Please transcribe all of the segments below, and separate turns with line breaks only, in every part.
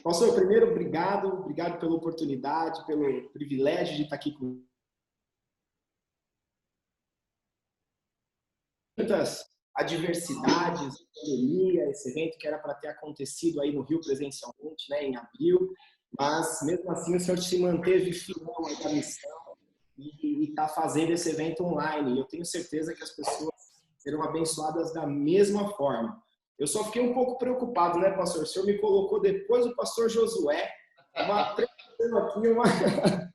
Pastor, primeiro, obrigado pela oportunidade, pelo privilégio de estar aqui com muitas adversidades, pandemia, esse evento que era para ter acontecido aí no Rio presencialmente, né, em abril, mas mesmo assim o senhor se manteve fiel à missão e está fazendo esse evento online. E eu tenho certeza que as pessoas serão abençoadas da mesma forma. Eu só fiquei um pouco preocupado, né, pastor? O senhor me colocou depois do pastor Josué,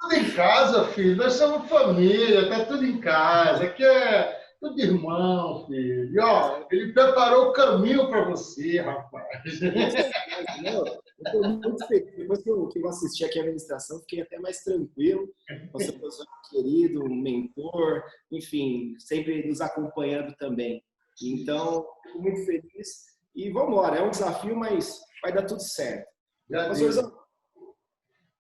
Tudo em casa, filho. Nós somos família, tá tudo em casa. Aqui é tudo irmão, filho. E, ó, ele preparou o caminho para você, rapaz.
Eu estou muito feliz. Depois que eu assisti aqui a administração, fiquei até mais tranquilo. Você é um professor querido, um mentor, enfim, sempre nos acompanhando também. Então, fico muito feliz. E vamos embora. É um desafio, mas vai dar tudo certo. Pastorzão,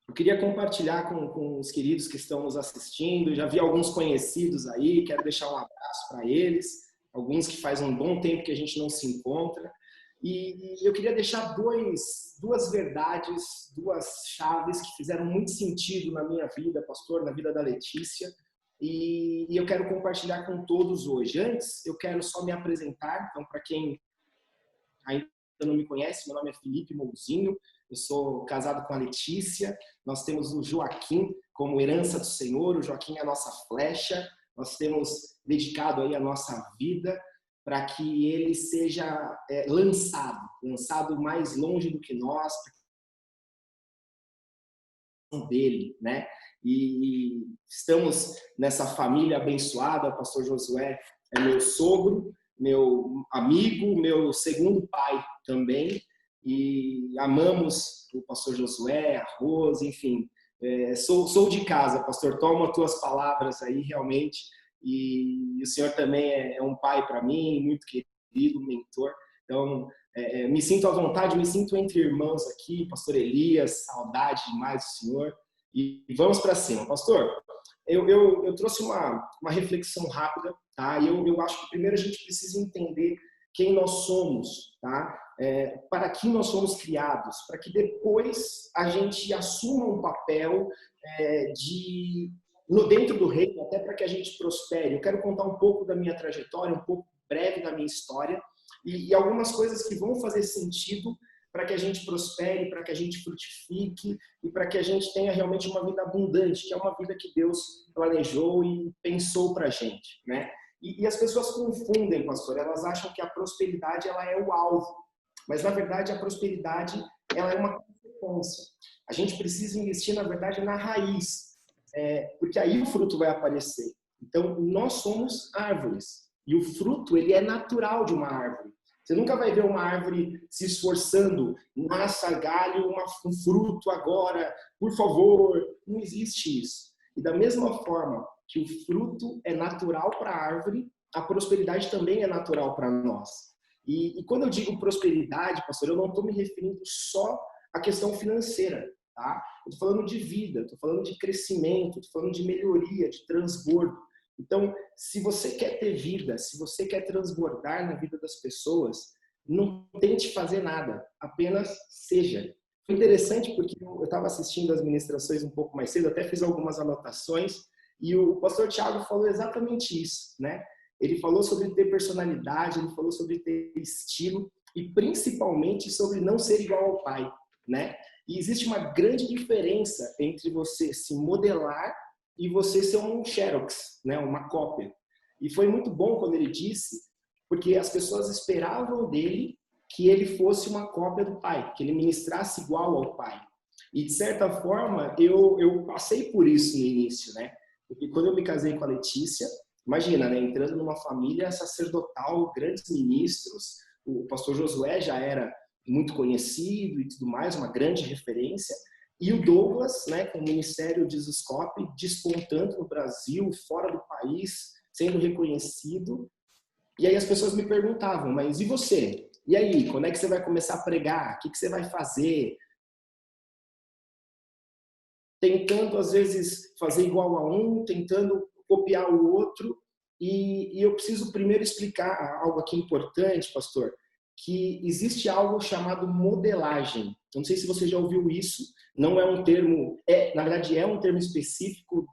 eu queria compartilhar com os queridos que estão nos assistindo. Já vi alguns conhecidos aí, quero deixar um abraço para eles. Alguns que faz um bom tempo que a gente não se encontra. E eu queria deixar duas verdades, duas chaves que fizeram muito sentido na minha vida, pastor, na vida da Letícia. E eu quero compartilhar com todos hoje. Antes, eu quero só me apresentar. Então, para quem ainda não me conhece, meu nome é Felipe Mouzinho, eu sou casado com a Letícia, nós temos o Joaquim como herança do Senhor, o Joaquim é a nossa flecha, nós temos dedicado aí a nossa vida para que ele seja lançado mais longe do que nós, dele, né? E estamos nessa família abençoada. O pastor Josué é meu sogro, meu amigo, meu segundo pai também, e amamos o pastor Josué, a Rose, enfim, sou de casa, pastor, toma as tuas palavras aí, realmente, e o senhor também é um pai para mim, muito querido, mentor, então, me sinto à vontade, me sinto entre irmãos aqui, pastor Elias, saudade demais do senhor, e vamos para cima. Pastor, eu trouxe uma reflexão rápida, tá? E eu acho que primeiro a gente precisa entender quem nós somos, tá? Para que nós somos criados, para que depois a gente assuma um papel dentro do reino, até para que a gente prospere. Eu quero contar um pouco da minha trajetória, um pouco breve da minha história, e algumas coisas que vão fazer sentido para que a gente prospere, para que a gente frutifique e para que a gente tenha realmente uma vida abundante, que é uma vida que Deus planejou e pensou para a gente, né? E as pessoas confundem, pastor, elas acham que a prosperidade ela é o alvo, mas na verdade a prosperidade ela é uma consequência. A gente precisa investir, na verdade, na raiz, porque aí o fruto vai aparecer. Então, nós somos árvores e o fruto ele é natural de uma árvore. Você nunca vai ver uma árvore se esforçando, nasça galho, um fruto agora, por favor. Não existe isso. E da mesma forma que o fruto é natural para a árvore, a prosperidade também é natural para nós. E quando eu digo prosperidade, pastor, eu não estou me referindo só à questão financeira, tá? Eu estou falando de vida, estou falando de crescimento, estou falando de melhoria, de transbordo. Então, se você quer ter vida, se você quer transbordar na vida das pessoas, não tente fazer nada, apenas seja. Foi interessante porque eu estava assistindo as ministrações um pouco mais cedo, até fiz algumas anotações, e o pastor Thiago falou exatamente isso, né? Ele falou sobre ter personalidade, ele falou sobre ter estilo, e principalmente sobre não ser igual ao pai, né? E existe uma grande diferença entre você se modelar e você ser um xerox, né, uma cópia. E foi muito bom quando ele disse, porque as pessoas esperavam dele que ele fosse uma cópia do pai, que ele ministrasse igual ao pai. E de certa forma, eu passei por isso no início, né? Porque quando eu me casei com a Letícia, imagina, né, entrando numa família sacerdotal, grandes ministros, o pastor Josué já era muito conhecido e tudo mais, uma grande referência. E o Douglas, né, com o Ministério de Zuscope, despontando no Brasil, fora do país, sendo reconhecido. E aí as pessoas me perguntavam, mas e você? E aí, quando é que você vai começar a pregar? O que você vai fazer? Tentando, às vezes, fazer igual a um, tentando copiar o outro. E eu preciso primeiro explicar algo aqui importante, pastor, que existe algo chamado modelagem. Eu não sei se você já ouviu isso, não é um termo, na verdade é um termo específico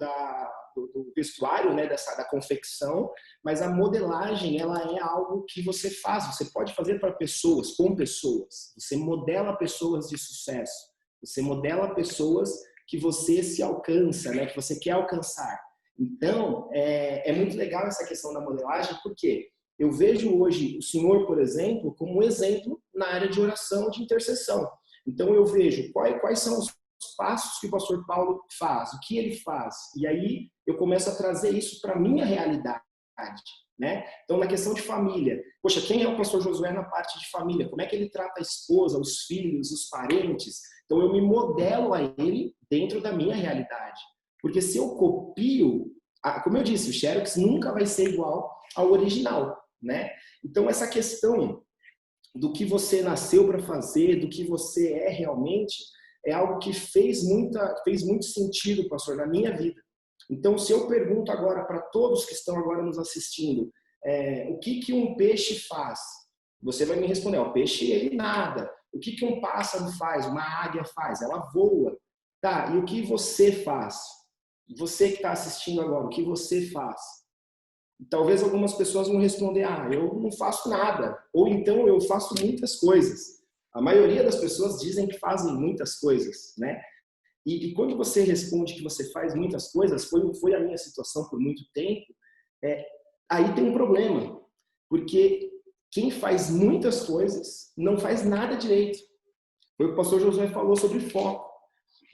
do vestuário, né, da confecção, mas a modelagem, ela é algo que você faz, você pode fazer para pessoas, com pessoas. Você modela pessoas de sucesso, você modela pessoas que você se alcança, né, que você quer alcançar. Então, é muito legal essa questão da modelagem, porque eu vejo hoje o senhor, por exemplo, como um exemplo na área de oração, de intercessão. Então, eu vejo quais são os passos que o pastor Paulo faz, o que ele faz. E aí, eu começo a trazer isso para a minha realidade, né? Então, na questão de família, poxa, quem é o pastor Josué na parte de família? Como é que ele trata a esposa, os filhos, os parentes? Então, eu me modelo a ele dentro da minha realidade. Porque se eu copio, como eu disse, o Xerox nunca vai ser igual ao original, né? Então, essa questão do que você nasceu para fazer, do que você é realmente, é algo que fez muito sentido, pastor, na minha vida. Então, se eu pergunto agora para todos que estão agora nos assistindo, o que um peixe faz? Você vai me responder, o peixe ele nada. O que um pássaro faz? Uma águia faz? Ela voa. Tá, e o que você faz? Você que está assistindo agora, o que você faz? Talvez algumas pessoas vão responder, eu não faço nada. Ou então eu faço muitas coisas. A maioria das pessoas dizem que fazem muitas coisas, né? E quando você responde que você faz muitas coisas, foi a minha situação por muito tempo, aí tem um problema. Porque quem faz muitas coisas não faz nada direito. Foi o que o pastor Josué falou sobre foco.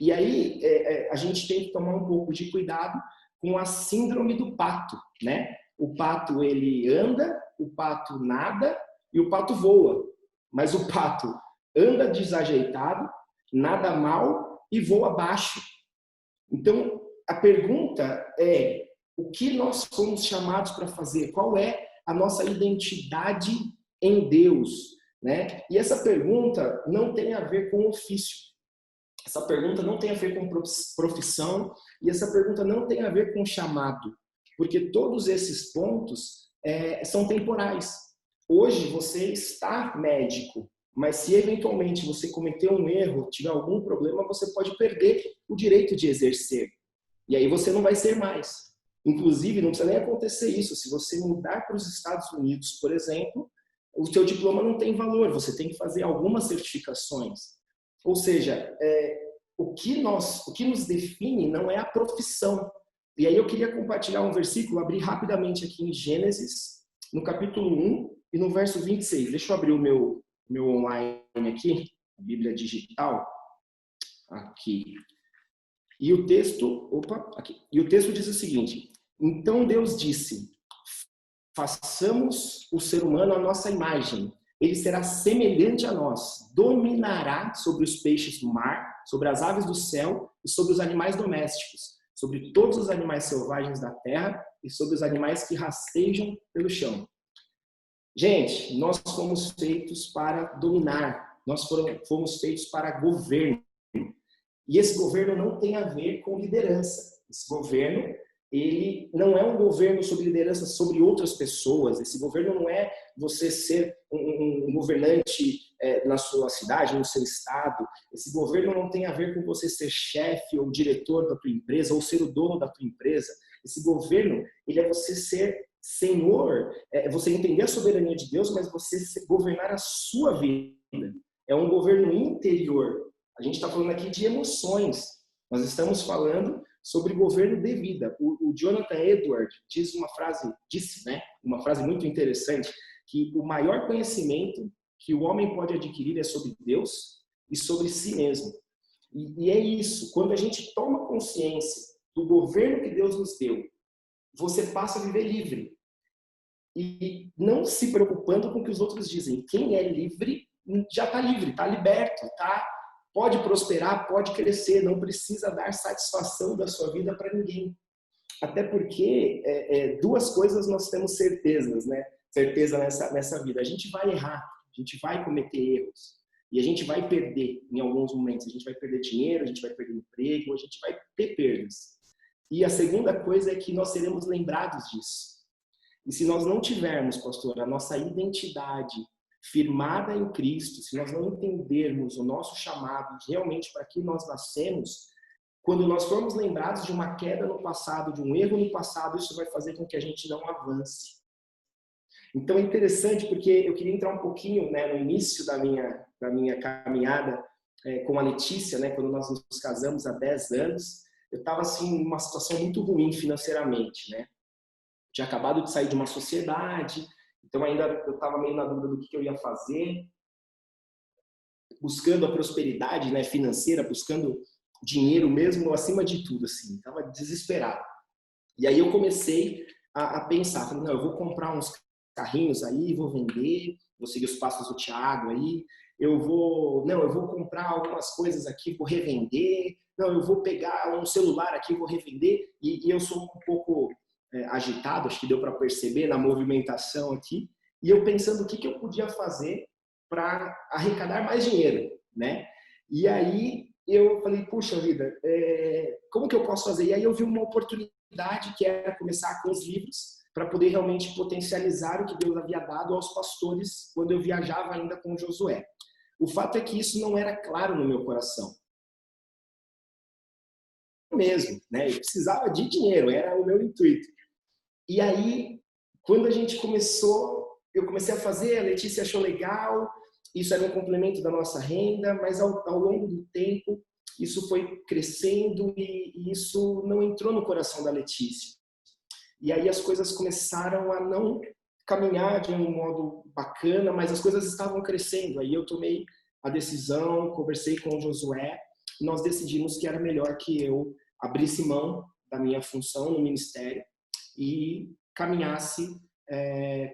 E aí a gente tem que tomar um pouco de cuidado com a síndrome do pato, né? O pato, ele anda, o pato nada e o pato voa. Mas o pato anda desajeitado, nada mal e voa baixo. Então, a pergunta é, o que nós fomos chamados para fazer? Qual é a nossa identidade em Deus, né? E essa pergunta não tem a ver com ofício. Essa pergunta não tem a ver com profissão e essa pergunta não tem a ver com chamado, porque todos esses pontos são temporais. Hoje você está médico, mas se eventualmente você cometer um erro, tiver algum problema, você pode perder o direito de exercer. E aí você não vai ser mais. Inclusive, não precisa nem acontecer isso. Se você mudar para os Estados Unidos, por exemplo, o seu diploma não tem valor, você tem que fazer algumas certificações. Ou seja, o que nos define não é a profissão. E aí eu queria compartilhar um versículo, abrir rapidamente aqui em Gênesis, no capítulo 1 e no verso 26. Deixa eu abrir o meu online aqui, a Bíblia digital. Aqui. E o texto, aqui. E o texto diz o seguinte: então Deus disse, façamos o ser humano à nossa imagem. Ele será semelhante a nós, dominará sobre os peixes do mar, sobre as aves do céu e sobre os animais domésticos, sobre todos os animais selvagens da terra e sobre os animais que rastejam pelo chão. Gente, nós fomos feitos para dominar, nós fomos feitos para governo. E esse governo não tem a ver com liderança. Esse governo, ele não é um governo sob liderança sobre outras pessoas. Esse governo não é você ser um governante na sua cidade, no seu estado. Esse governo não tem a ver com você ser chefe ou diretor da tua empresa ou ser o dono da tua empresa. Esse governo, ele é você ser senhor, é você entender a soberania de Deus, mas você governar a sua vida. É um governo interior. A gente está falando aqui de emoções. Nós estamos falando sobre governo de vida. O Jonathan Edwards disse uma frase muito interessante, que o maior conhecimento que o homem pode adquirir é sobre Deus e sobre si mesmo. E é isso, quando a gente toma consciência do governo que Deus nos deu, você passa a viver livre. E não se preocupando com o que os outros dizem. Quem é livre, já está livre, está liberto, pode prosperar, pode crescer, não precisa dar satisfação da sua vida para ninguém. Até porque duas coisas nós temos certezas, né? Certeza nessa vida. A gente vai errar, a gente vai cometer erros. E a gente vai perder em alguns momentos. A gente vai perder dinheiro, a gente vai perder emprego, a gente vai ter perdas. E a segunda coisa é que nós seremos lembrados disso. E se nós não tivermos, pastor, a nossa identidade firmada em Cristo, se nós não entendermos o nosso chamado, realmente para que nós nascemos, quando nós formos lembrados de uma queda no passado, de um erro no passado, isso vai fazer com que a gente não avance. Então é interessante porque eu queria entrar um pouquinho, né, no início da minha caminhada com a Letícia, né, quando nós nos casamos há 10 anos, eu estava assim, numa situação muito ruim financeiramente, né? Tinha acabado de sair de uma sociedade, então ainda eu estava meio na dúvida do que eu ia fazer, buscando a prosperidade, né, financeira, buscando dinheiro mesmo, acima de tudo, assim, estava desesperado. E aí eu comecei a pensar, falei, não, eu vou comprar uns carrinhos aí, vou vender, vou seguir os passos do Thiago aí, eu vou comprar algumas coisas aqui, vou revender, não, eu vou pegar um celular aqui, vou revender, e eu sou um pouco agitado, acho que deu para perceber na movimentação aqui, e eu pensando o que eu podia fazer para arrecadar mais dinheiro, né? E aí eu falei, puxa vida, como que eu posso fazer? E aí eu vi uma oportunidade que era começar com os livros, para poder realmente potencializar o que Deus havia dado aos pastores quando eu viajava ainda com Josué. O fato é que isso não era claro no meu coração. Mesmo, né? Eu precisava de dinheiro, era o meu intuito. E aí, quando a gente eu comecei a fazer, a Letícia achou legal, isso era um complemento da nossa renda, mas ao longo do tempo, isso foi crescendo e isso não entrou no coração da Letícia. E aí as coisas começaram a não caminhar de um modo bacana, mas as coisas estavam crescendo. Aí eu tomei a decisão, conversei com o Josué, e nós decidimos que era melhor que eu abrisse mão da minha função no ministério e caminhasse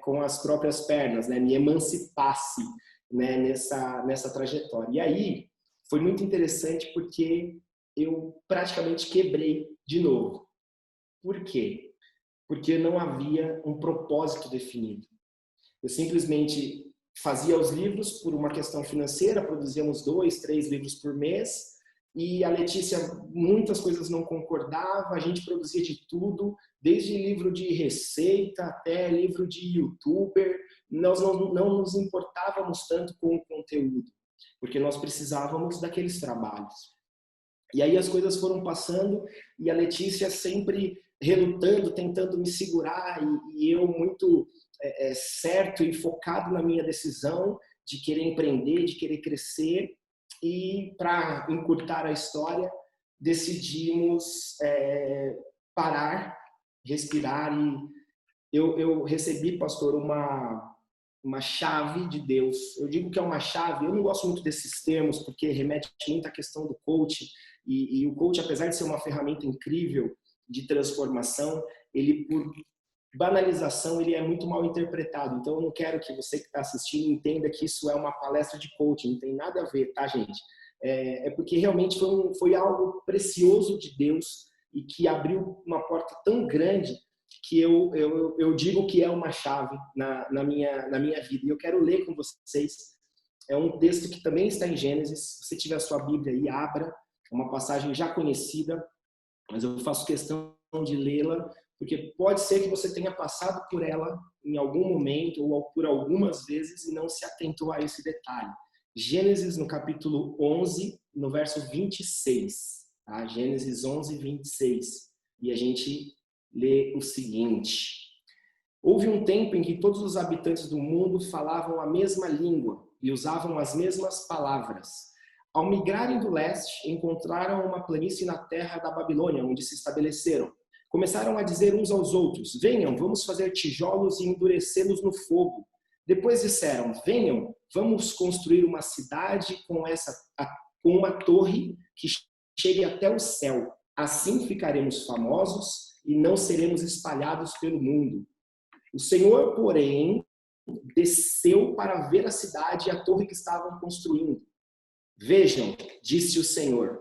com as próprias pernas, né? Me emancipasse, né? nessa trajetória. E aí foi muito interessante porque eu praticamente quebrei de novo. Por quê? Porque não havia um propósito definido. Eu simplesmente fazia os livros por uma questão financeira, produzíamos 2, 3 livros por mês, e a Letícia, muitas coisas não concordava, a gente produzia de tudo, desde livro de receita até livro de youtuber, nós não nos importávamos tanto com o conteúdo, porque nós precisávamos daqueles trabalhos. E aí as coisas foram passando e a Letícia sempre relutando, tentando me segurar e eu muito certo e focado na minha decisão de querer empreender, de querer crescer. E para encurtar a história, decidimos parar, respirar e eu recebi, pastor, uma chave de Deus. Eu digo que é uma chave, eu não gosto muito desses termos porque remete muito à questão do coaching e o coaching, apesar de ser uma ferramenta incrível de transformação, ele por banalização ele é muito mal interpretado. Então eu não quero que você que está assistindo entenda que isso é uma palestra de coaching, não tem nada a ver, tá, gente? É porque realmente foi algo precioso de Deus e que abriu uma porta tão grande que eu digo que é uma chave na minha vida. E eu quero ler com vocês. É um texto que também está em Gênesis. Se você tiver a sua Bíblia aí, abra. É uma passagem já conhecida, mas eu faço questão de lê-la, porque pode ser que você tenha passado por ela em algum momento ou por algumas vezes e não se atentou a esse detalhe. Gênesis, no capítulo 11, no verso 26. Tá? Gênesis 11, 26. E a gente lê o seguinte: houve um tempo em que todos os habitantes do mundo falavam a mesma língua e usavam as mesmas palavras. Ao migrarem do leste, encontraram uma planície na terra da Babilônia, onde se estabeleceram. Começaram a dizer uns aos outros: venham, vamos fazer tijolos e endurecê-los no fogo. Depois disseram: venham, vamos construir uma cidade com uma torre que chegue até o céu. Assim ficaremos famosos e não seremos espalhados pelo mundo. O Senhor, porém, desceu para ver a cidade e a torre que estavam construindo. Vejam, disse o Senhor,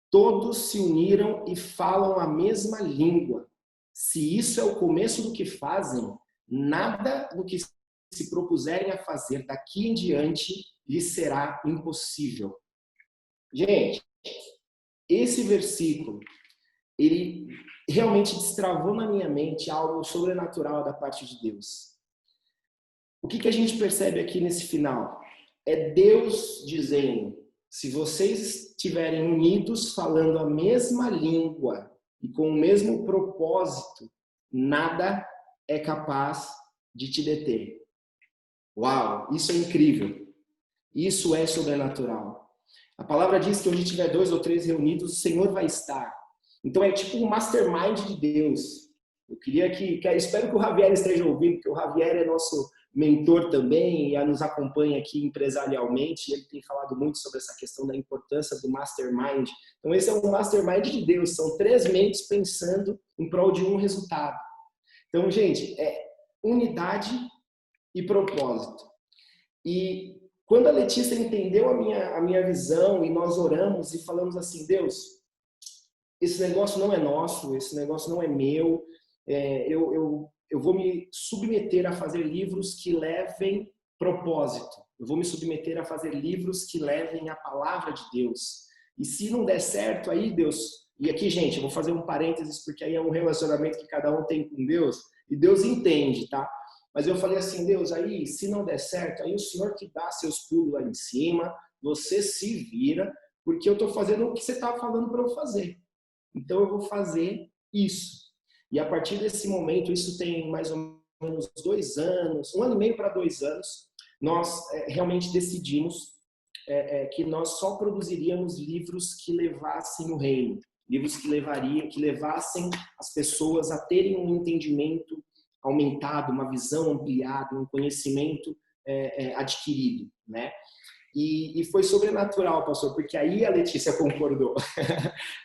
todos se uniram e falam a mesma língua. Se isso é o começo do que fazem, nada do que se propuserem a fazer daqui em diante lhes será impossível. Gente, esse versículo, ele realmente destravou na minha mente algo sobrenatural da parte de Deus. O que a gente percebe aqui nesse final? É Deus dizendo, se vocês estiverem unidos, falando a mesma língua e com o mesmo propósito, nada é capaz de te deter. Uau, isso é incrível. Isso é sobrenatural. A palavra diz que onde tiver 2 ou 3 reunidos, o Senhor vai estar. Então é tipo um mastermind de Deus. Eu queria espero que o Javier esteja ouvindo, porque o Javier é nosso mentor também e nos acompanha aqui empresarialmente. Ele tem falado muito sobre essa questão da importância do mastermind. Então esse é um mastermind de Deus. São 3 mentes pensando em prol de um resultado. Então, gente, é unidade e propósito. E quando a Letícia entendeu a minha visão e nós oramos e falamos assim, Deus, esse negócio não é nosso, esse negócio não é meu, eu vou me submeter a fazer livros que levem propósito. Eu vou me submeter a fazer livros que levem a palavra de Deus. E se não der certo, aí Deus... E aqui, gente, eu vou fazer um parênteses, porque aí é um relacionamento que cada um tem com Deus, e Deus entende, tá? Mas eu falei assim, Deus, aí se não der certo, aí o Senhor que dá seus pulos lá em cima, você se vira, porque eu estou fazendo o que você está falando para eu fazer. Então eu vou fazer isso. E a partir desse momento, isso tem mais ou menos 2 anos, 1 ano e meio para 2 anos, nós realmente decidimos que nós só produziríamos livros que levassem o reino, livros que levassem as pessoas a terem um entendimento aumentado, uma visão ampliada, um conhecimento adquirido, né? E foi sobrenatural, pastor, porque aí a Letícia concordou.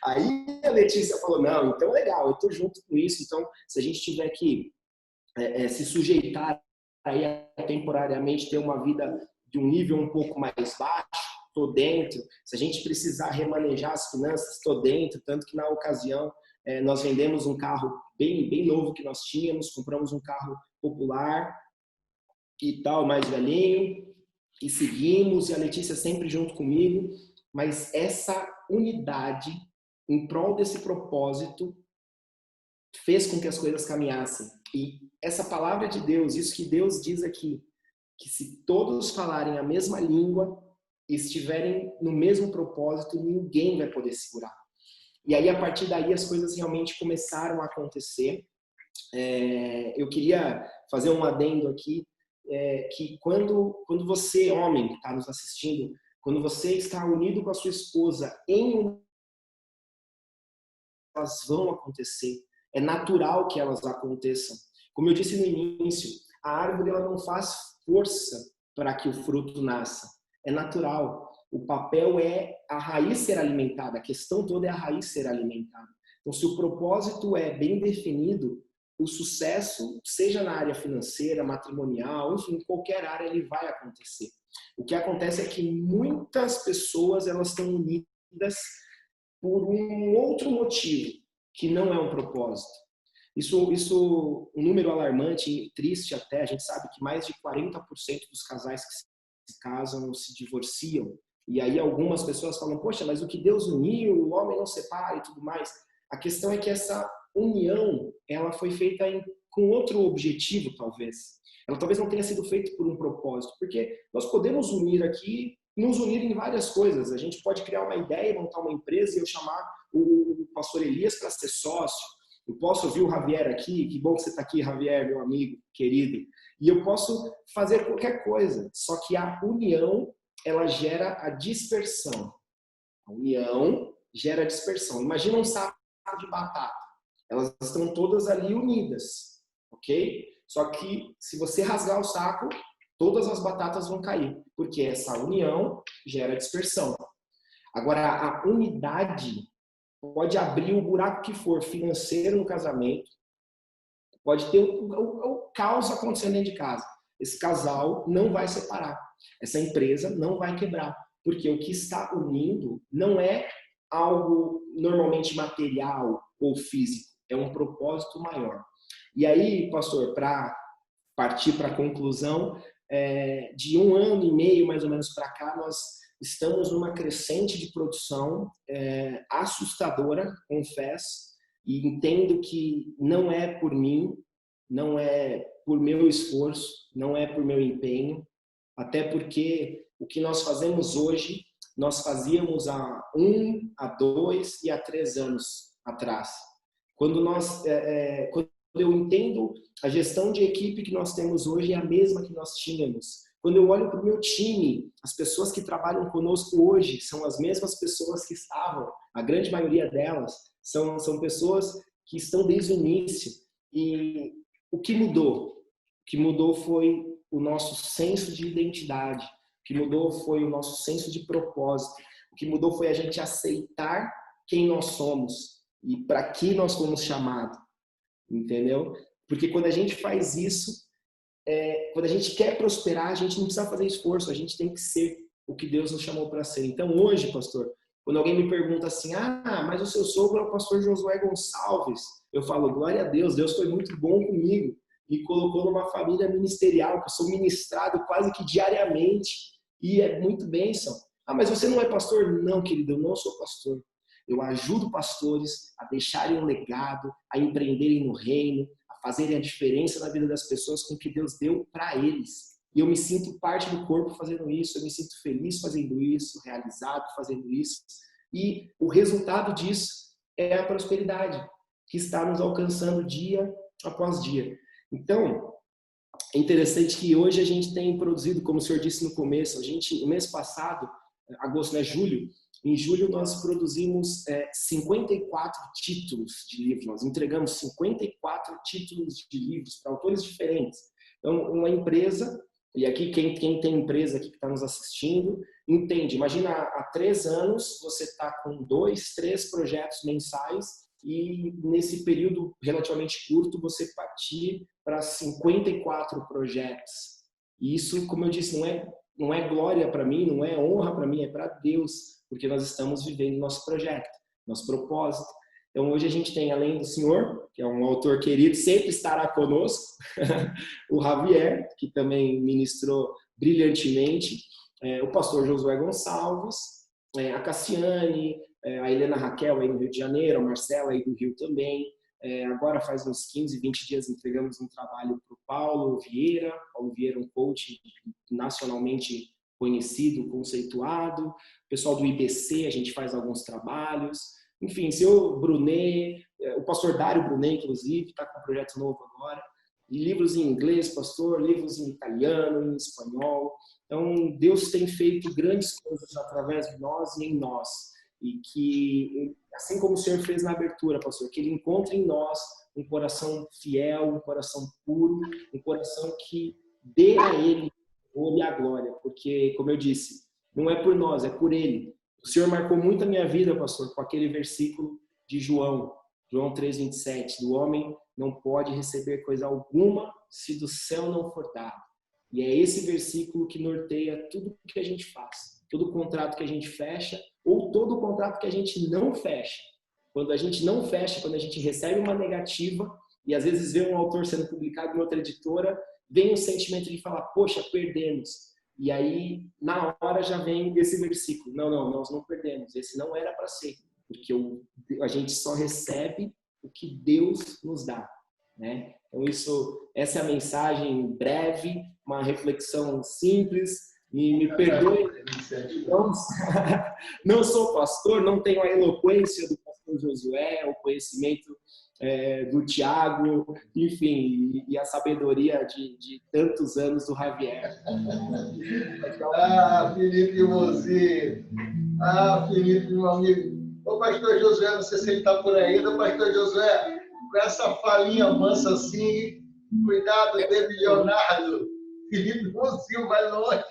Aí a Letícia falou, não, então legal, eu estou junto com isso, então se a gente tiver que se sujeitar aí a temporariamente ter uma vida de um nível um pouco mais baixo, estou dentro. Se a gente precisar remanejar as finanças, estou dentro, tanto que na ocasião nós vendemos um carro bem novo que nós tínhamos, compramos um carro popular e tal, mais velhinho, e seguimos, e a Letícia sempre junto comigo, mas essa unidade em prol desse propósito fez com que as coisas caminhassem. E essa palavra de Deus, isso que Deus diz aqui, que se todos falarem a mesma língua e estiverem no mesmo propósito, ninguém vai poder segurar. E aí, a partir daí, as coisas realmente começaram a acontecer. Eu queria fazer um adendo aqui, que quando você, homem, que está nos assistindo, quando você está unido com a sua esposa, elas vão acontecer. É natural que elas aconteçam. Como eu disse no início, a árvore ela não faz força para que o fruto nasça. É natural. O papel é a raiz ser alimentada. A questão toda é a raiz ser alimentada. Então, se o propósito é bem definido, o sucesso, seja na área financeira, matrimonial, enfim, em qualquer área, ele vai acontecer. O que acontece é que muitas pessoas elas estão unidas por um outro motivo, que não é um propósito. Isso um número alarmante, triste até, a gente sabe que mais de 40% dos casais que se casam se divorciam. E aí algumas pessoas falam, poxa, mas o que Deus uniu, o homem não separa e tudo mais. A questão é que essa união, ela foi feita com outro objetivo, talvez. Ela talvez não tenha sido feita por um propósito, porque nós podemos unir aqui, nos unir em várias coisas. A gente pode criar uma ideia, montar uma empresa e eu chamar o pastor Elias para ser sócio. Eu posso ouvir o Javier aqui, que bom que você está aqui, Javier, meu amigo querido. E eu posso fazer qualquer coisa, só que a união, ela gera a dispersão. A união gera a dispersão. Imagina um saco de batata. Elas estão todas ali unidas, ok? Só que se você rasgar o saco, todas as batatas vão cair, porque essa união gera dispersão. Agora, a unidade pode abrir o buraco que for financeiro no casamento, pode ter o caos acontecendo dentro de casa. Esse casal não vai separar, essa empresa não vai quebrar, porque o que está unindo não é algo normalmente material ou físico, é um propósito maior. E aí, pastor, para partir para a conclusão, de 1 ano e meio mais ou menos para cá, nós estamos numa crescente de produção assustadora, confesso, e entendo que não é por mim, não é por meu esforço, não é por meu empenho, até porque o que nós fazemos hoje, nós fazíamos há 1, há 2 e há 3 anos atrás. Quando eu entendo a gestão de equipe que nós temos hoje é a mesma que nós tínhamos. Quando eu olho para o meu time, as pessoas que trabalham conosco hoje são as mesmas pessoas que estavam, a grande maioria delas são pessoas que estão desde o início. E o que mudou? O que mudou foi o nosso senso de identidade. O que mudou foi o nosso senso de propósito. O que mudou foi a gente aceitar quem nós somos e para que nós fomos chamados. Entendeu? Porque quando a gente faz isso, quando a gente quer prosperar, a gente não precisa fazer esforço, a gente tem que ser o que Deus nos chamou para ser. Então hoje, pastor, quando alguém me pergunta assim, mas o seu sogro é o pastor Josué Gonçalves, eu falo, glória a Deus, Deus foi muito bom comigo, me colocou numa família ministerial, que eu sou ministrado quase que diariamente, e é muito bênção. Mas você não é pastor? Não, querido, eu não sou pastor. Eu ajudo pastores a deixarem um legado, a empreenderem no reino, a fazerem a diferença na vida das pessoas com o que Deus deu para eles. E eu me sinto parte do corpo fazendo isso, eu me sinto feliz fazendo isso, realizado fazendo isso. E o resultado disso é a prosperidade que está nos alcançando dia após dia. Então, é interessante que hoje a gente tem produzido, como o senhor disse no começo, no mês passado, agosto, julho, em julho nós produzimos 54 títulos de livros, nós entregamos 54 títulos de livros para autores diferentes. Então, uma empresa, e aqui quem tem empresa aqui que está nos assistindo, entende, imagina há 3 anos você está com 2, 3 projetos mensais e nesse período relativamente curto você partir para 54 projetos. E isso, como eu disse, não é glória para mim, não é honra para mim, é para Deus, porque nós estamos vivendo nosso projeto, nosso propósito. Então hoje a gente tem, além do senhor, que é um autor querido, sempre estará conosco, o Javier, que também ministrou brilhantemente, o pastor Josué Gonçalves, a Cassiane, a Helena Raquel aí no Rio de Janeiro, a Marcela aí do Rio também. Agora faz uns 15, 20 dias entregamos um trabalho para o Paulo Vieira, um coach nacionalmente conhecido, conceituado. O pessoal do IBC, a gente faz alguns trabalhos. Enfim, seu Brunet, o pastor Dário Brunet, inclusive, está com um projeto novo agora. E livros em inglês, pastor, livros em italiano, em espanhol. Então, Deus tem feito grandes coisas através de nós e em nós. E que, assim como o Senhor fez na abertura, pastor, que Ele encontre em nós um coração fiel, um coração puro, um coração que dê a Ele honra e a glória. Porque, como eu disse, não é por nós, é por Ele. O Senhor marcou muito a minha vida, pastor, com aquele versículo de João 3:27, do homem não pode receber coisa alguma se do céu não for dado. E é esse versículo que norteia tudo que a gente faz, todo contrato que a gente fecha ou todo contrato que a gente não fecha. Quando a gente não fecha, quando a gente recebe uma negativa e às vezes vê um autor sendo publicado em outra editora, vem o sentimento de falar, poxa, perdemos. E aí, na hora já vem esse versículo. Não, nós não perdemos. Esse não era para ser. Porque a gente só recebe o que Deus nos dá. Né? Então, essa é a mensagem breve, uma reflexão simples. E me perdoe, não sou pastor, não tenho a eloquência do pastor Josué, o conhecimento do Tiago, enfim, e a sabedoria de tantos anos do Javier.
Felipe Mozi. Felipe, meu amigo. Ô, pastor Josué, não sei se ele está por aí, o pastor Josué, com essa falinha mansa assim, cuidado, David Leonardo. Felipe Mozi vai longe.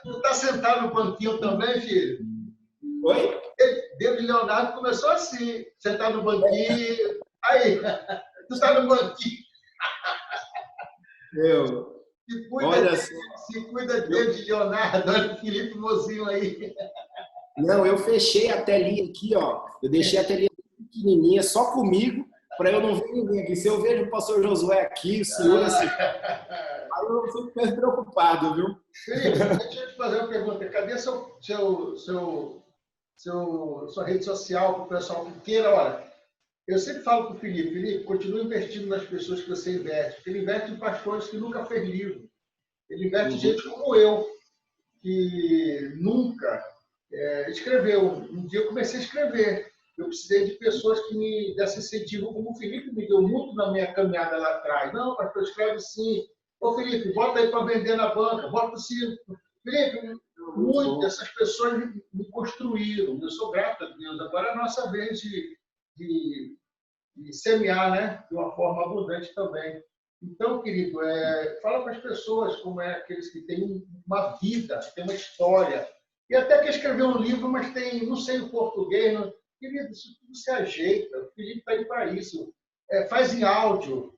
Tu está sentado no banquinho também, filho?
Oi?
David Leonardo começou assim, sentado no banquinho. Aí, tu está no banquinho. Se cuida de Leonardo, olha o Felipe Mozinho aí.
Não, eu fechei a telinha aqui, ó. Eu deixei a telinha pequenininha, só comigo, para eu não ver ninguém aqui. Se eu vejo o pastor Josué aqui, o senhor assim, aí eu fico mais preocupado, viu?
Felipe, deixa eu te fazer uma pergunta. Cadê sua rede social para o pessoal que queira? Olha, Eu sempre falo para o Felipe, continue investindo nas pessoas que você investe. Ele investe em pastores que nunca fez livro. Ele investe em gente como eu, que nunca escreveu. Um dia eu comecei a escrever. Eu precisei de pessoas que me dessem incentivo, como o Felipe me deu muito na minha caminhada lá atrás. Não, pastor, escreve sim. Ô, Felipe, bota aí para vender na banca, bota sim. Felipe, muito essas pessoas me construíram. Eu sou grato a Deus. Agora é a nossa vez de semear, né? De uma forma abundante também. Então, querido, fala para as pessoas como é aqueles que têm uma vida, que têm uma história. E até que escreveu um livro, mas tem, não sei o português. Não... Querido, isso tudo se ajeita. O Felipe está aí para isso. Faz em áudio,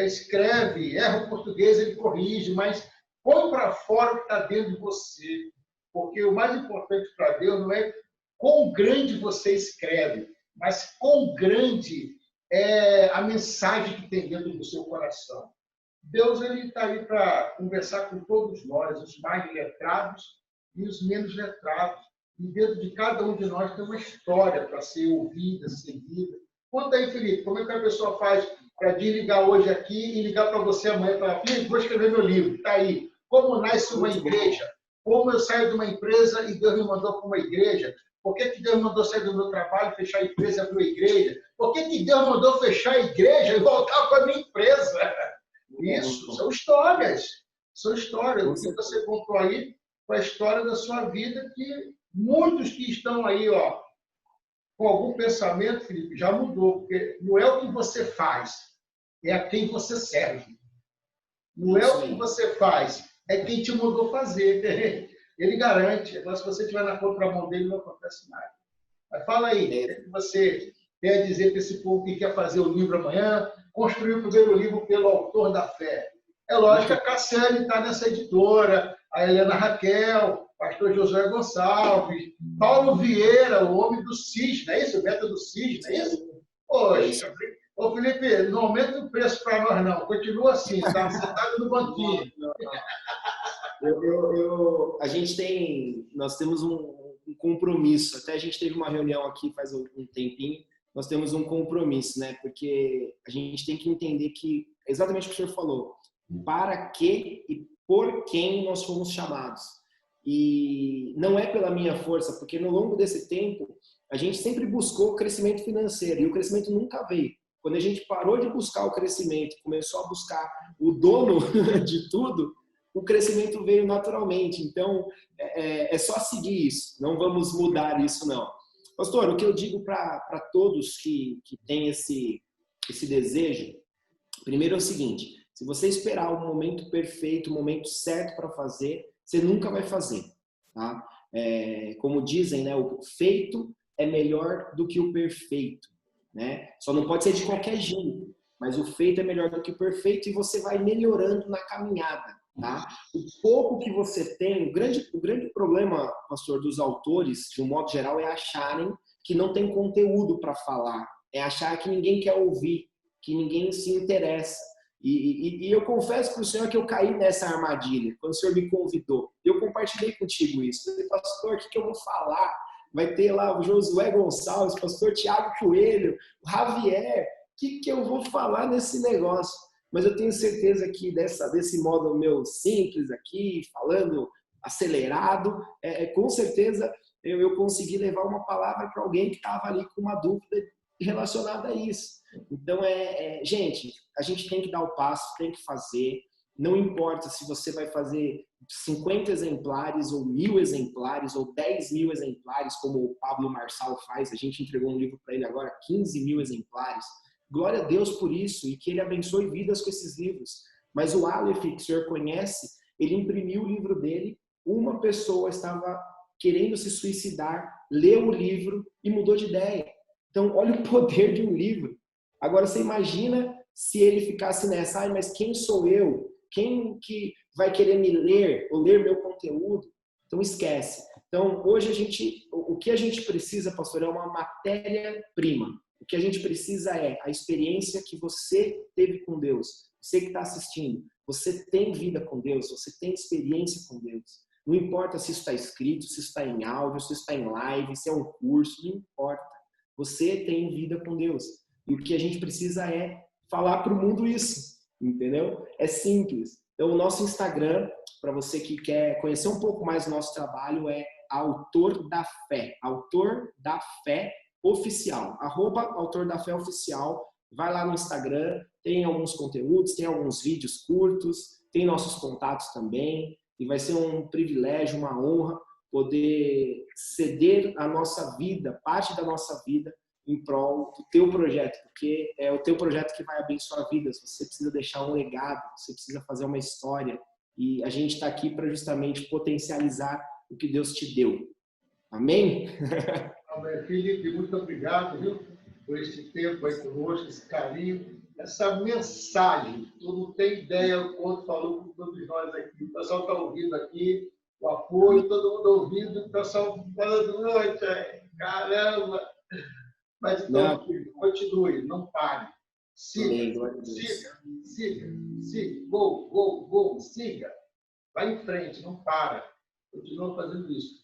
escreve, erra o português, ele corrige, mas põe para fora o que está dentro de você. Porque o mais importante para Deus não é quão grande você escreve, mas quão grande é a mensagem que tem dentro do seu coração. Deus está aí para conversar com todos nós, os mais letrados e os menos letrados. E dentro de cada um de nós tem uma história para ser ouvida, seguida. Conta aí, Felipe, como é que a pessoa faz para desligar hoje aqui e ligar para você amanhã e falar, Felipe, vou escrever meu livro, está aí. Como nasce uma igreja? Como eu saio de uma empresa e Deus me mandou para uma igreja? Por que Deus mandou sair do meu trabalho, fechar a empresa e abrir uma igreja? Por que Deus mandou fechar a igreja e voltar para a minha empresa? Isso, são histórias. São histórias. O que você contou aí foi a história da sua vida, que muitos que estão aí, ó, com algum pensamento, Felipe, já mudou. Porque não é o que você faz, é a quem você serve. Não é o que você faz, é quem te mandou fazer. Ele garante. Agora, se você estiver na contramão dele, não acontece nada. Mas fala aí, o que você tem a dizer para esse povo que quer fazer o livro amanhã, construir o primeiro livro pelo autor da fé? É lógico que a Cassiane está nessa editora, a Helena Raquel, pastor Josué Gonçalves, Paulo Vieira, o homem do CIS, não é isso? O Beta do CIS, não é isso? Poxa, ô Felipe, não aumenta o preço para nós, não. Continua assim, tá sentado no banquinho.
Nós temos um compromisso. Até a gente teve uma reunião aqui faz um tempinho. Nós temos um compromisso, né? Porque a gente tem que entender que, exatamente o que o senhor falou, para que e por quem nós fomos chamados. E não é pela minha força, porque no longo desse tempo, a gente sempre buscou crescimento financeiro e o crescimento nunca veio. Quando a gente parou de buscar o crescimento, começou a buscar o dono de tudo, o crescimento veio naturalmente. Então, é só seguir isso. Não vamos mudar isso, não. Pastor, o que eu digo para todos que têm esse desejo, primeiro é o seguinte, se você esperar o momento perfeito, o momento certo para fazer, você nunca vai fazer. Tá? Como dizem, né, o feito é melhor do que o perfeito. Né? Só não pode ser de qualquer jeito, mas o feito é melhor do que o perfeito e você vai melhorando na caminhada. Tá? O pouco que você tem, o grande problema, pastor, dos autores, de um modo geral, é acharem que não tem conteúdo para falar, é achar que ninguém quer ouvir, que ninguém se interessa. E eu confesso para o senhor que eu caí nessa armadilha, quando o senhor me convidou. Eu compartilhei contigo isso. Eu falei, pastor, o que eu vou falar? Vai ter lá o Josué Gonçalves, pastor Tiago Coelho, o Javier. O que eu vou falar nesse negócio? Mas eu tenho certeza que desse modo meu simples aqui, falando acelerado, com certeza eu consegui levar uma palavra para alguém que estava ali com uma dúvida relacionada a isso. Então, gente, a gente tem que dar o passo, tem que fazer. Não importa se você vai fazer 50 exemplares, ou 1000 exemplares, ou 10.000 exemplares, como o Pablo Marçal faz. A gente entregou um livro para ele agora, 15.000 exemplares. Glória a Deus por isso e que Ele abençoe vidas com esses livros. Mas o Aleph, que o senhor conhece, ele imprimiu o livro dele, uma pessoa estava querendo se suicidar, leu o livro e mudou de ideia. Então, olha o poder de um livro. Agora, você imagina se ele ficasse nessa, mas quem sou eu? Quem que vai querer me ler ou ler meu conteúdo? Então, esquece. Então, hoje o que a gente precisa, pastor, é uma matéria-prima. O que a gente precisa é a experiência que você teve com Deus. Você que está assistindo, você tem vida com Deus, você tem experiência com Deus. Não importa se isso está escrito, se está em áudio, se está em live, se é um curso, não importa. Você tem vida com Deus. E o que a gente precisa é falar para o mundo isso, entendeu? É simples. Então, o nosso Instagram, para você que quer conhecer um pouco mais do nosso trabalho, é Autor da Fé. Autor da Fé Oficial. @Autor da Fé Oficial. Vai lá no Instagram, tem alguns conteúdos, tem alguns vídeos curtos, tem nossos contatos também. E vai ser um privilégio, uma honra poder ceder a nossa vida, parte da nossa vida, em prol do teu projeto, porque é o teu projeto que vai abençoar vidas. Você precisa deixar um legado, você precisa fazer uma história, e a gente está aqui para justamente potencializar o que Deus te deu. Amém?
Amém. Felipe, muito obrigado, viu, por esse tempo aí conosco, esse carinho, essa mensagem. Tu não tem ideia o quanto falou com todos nós aqui. O pessoal está ouvindo aqui, o apoio, todo mundo ouvindo, o pessoal falando, noite, caramba. Mas então, continue, não pare. Siga, siga. Siga. Vai em frente, não para. Continua fazendo isso.